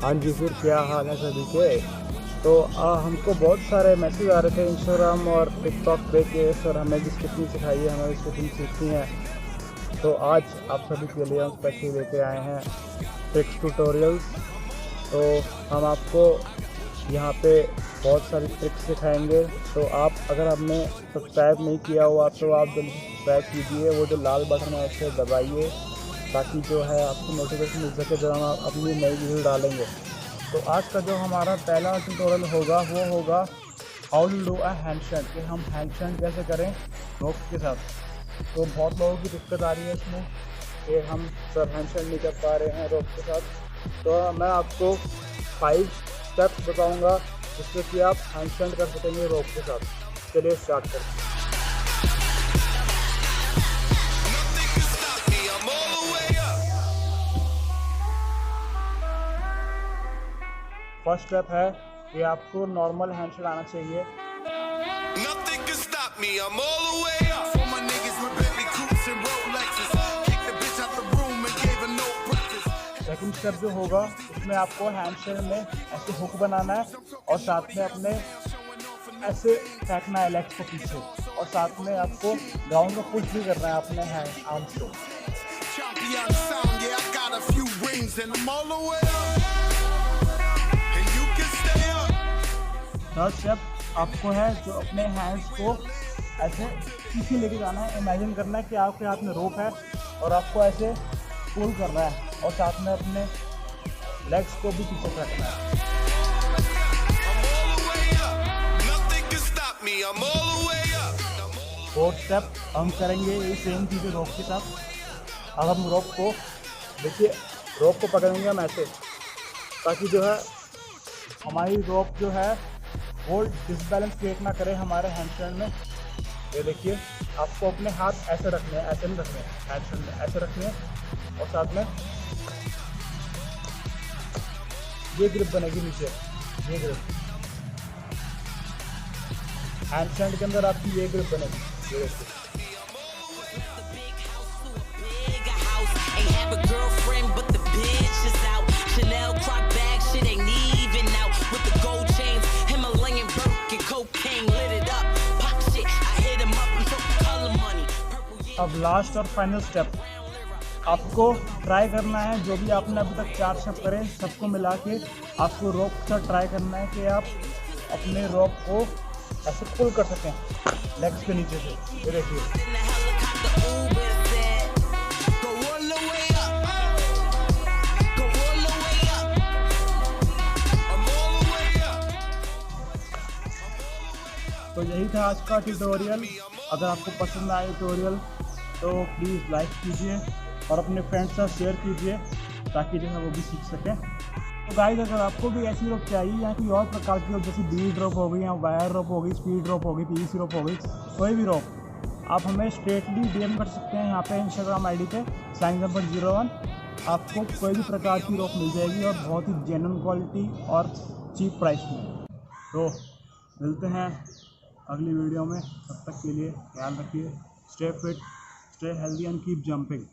हाँ जी, फिर क्या हाल है सभी के। तो हमको बहुत सारे मैसेज आ रहे थे इंस्टाग्राम और टिकटॉक पे कि सर हमें भी स्किपिंग सिखाई है, हमें भी स्किपिंग सीखनी है। तो आज आप सभी के लिए हम स्पेशली लेके आए हैं ट्रिक्स ट्यूटोरियल्स। तो हम आपको यहाँ पे बहुत सारी ट्रिक्स सिखाएंगे। तो आप अगर हमने सब्सक्राइब नहीं किया हुआ तो आप जल्दी सब्सक्राइब कीजिए, वो जो लाल बटन है उसे दबाइए ताकि जो है आपको नोटिफिकेशन मिल सके जब हम अपनी नई वीडियो डालेंगे। तो आज का जो हमारा पहला ट्यूटोरियल होगा वो होगा how to do a handstand, कि हम हैंडस्टैंड कैसे करें रोप के साथ। तो बहुत लोगों की दिक्कत आ रही है इसमें कि हम सर हैंडस्टैंड नहीं कर पा रहे हैं रोप के साथ। तो मैं आपको 5 स्टेप्स बताऊंगा जिससे कि आप हैंडस्टैंड कर सकेंगे रोप के साथ। चलिए स्टार्ट करते हैं। फर्स्ट स्टेप है कि आपको नॉर्मल हैंडस्टैंड आना चाहिए। सेकंड स्टेप जो होगा उसमें आपको हैंडस्टैंड में ऐसे हुक बनाना है और साथ में अपने ऐसे फेंकना है लेग्स को पीछे, और साथ में आपको ग्राउंड को पुश भी करना है अपने हैंड आर्म्स को। थर्ड स्टेप आपको है जो अपने हैंड्स को ऐसे पीछे लेके जाना है। इमेजिन करना है कि आपके हाथ में रोप है और आपको ऐसे पुल करना है और साथ में अपने लेग्स को भी पीछे रखना है। फोर्थ स्टेप हम करेंगे ये सेम चीज़ें रोप के साथ। अब हम रोप को देखिए, रोप को पकड़ेंगे हम ऐसे ताकि जो है हमारी रोप जो है वो डिसबैलेंस क्रिएट ना करे हमारे हैंडस्टैंड में। ये देखिए, आपको अपने हाथ ऐसे रखने हैं, ऐसे नहीं रखने हैं, हैंडस्टैंड में ऐसे रखने हैं और साथ में ये ग्रिप बनेगी नीचे, ये ग्रिप हैंडस्टैंड के अंदर आपकी ये ग्रिप बनेगी। ये देखिए, अब लास्ट और फाइनल स्टेप आपको ट्राई करना है। जो भी आपने अभी तक 4 स्टेप करे सबको मिला के आपको रोप का ट्राई करना है कि आप अपने रोप को ऐसे पुल कर सकें लेग्स के नीचे से। ये देखिए, तो यही था आज का ट्यूटोरियल। अगर आपको पसंद आया ट्यूटोरियल तो प्लीज़ लाइक कीजिए और अपने फ्रेंड्स से शेयर कीजिए ताकि जो है वो भी सीख सकें। तो गाइस, अगर आपको भी ऐसी रोप चाहिए या कोई और प्रकार की रोप जैसे बीड रोप हो गई या वायर रोप हो गई, स्पीड रोप हो गई, पीवीसी रोप हो गई, कोई भी रोप आप हमें स्ट्रेटली डीएम कर सकते हैं यहाँ पे इंस्टाग्राम आईडी पे flyingjumpers01। आपको कोई भी प्रकार की रोप मिल जाएगी और बहुत ही जेन्युइन क्वालिटी और चीप प्राइस में। तो मिलते हैं अगली वीडियो में, तब तक के लिए ख्याल रखिए। Stay fit, stay healthy and keep jumping.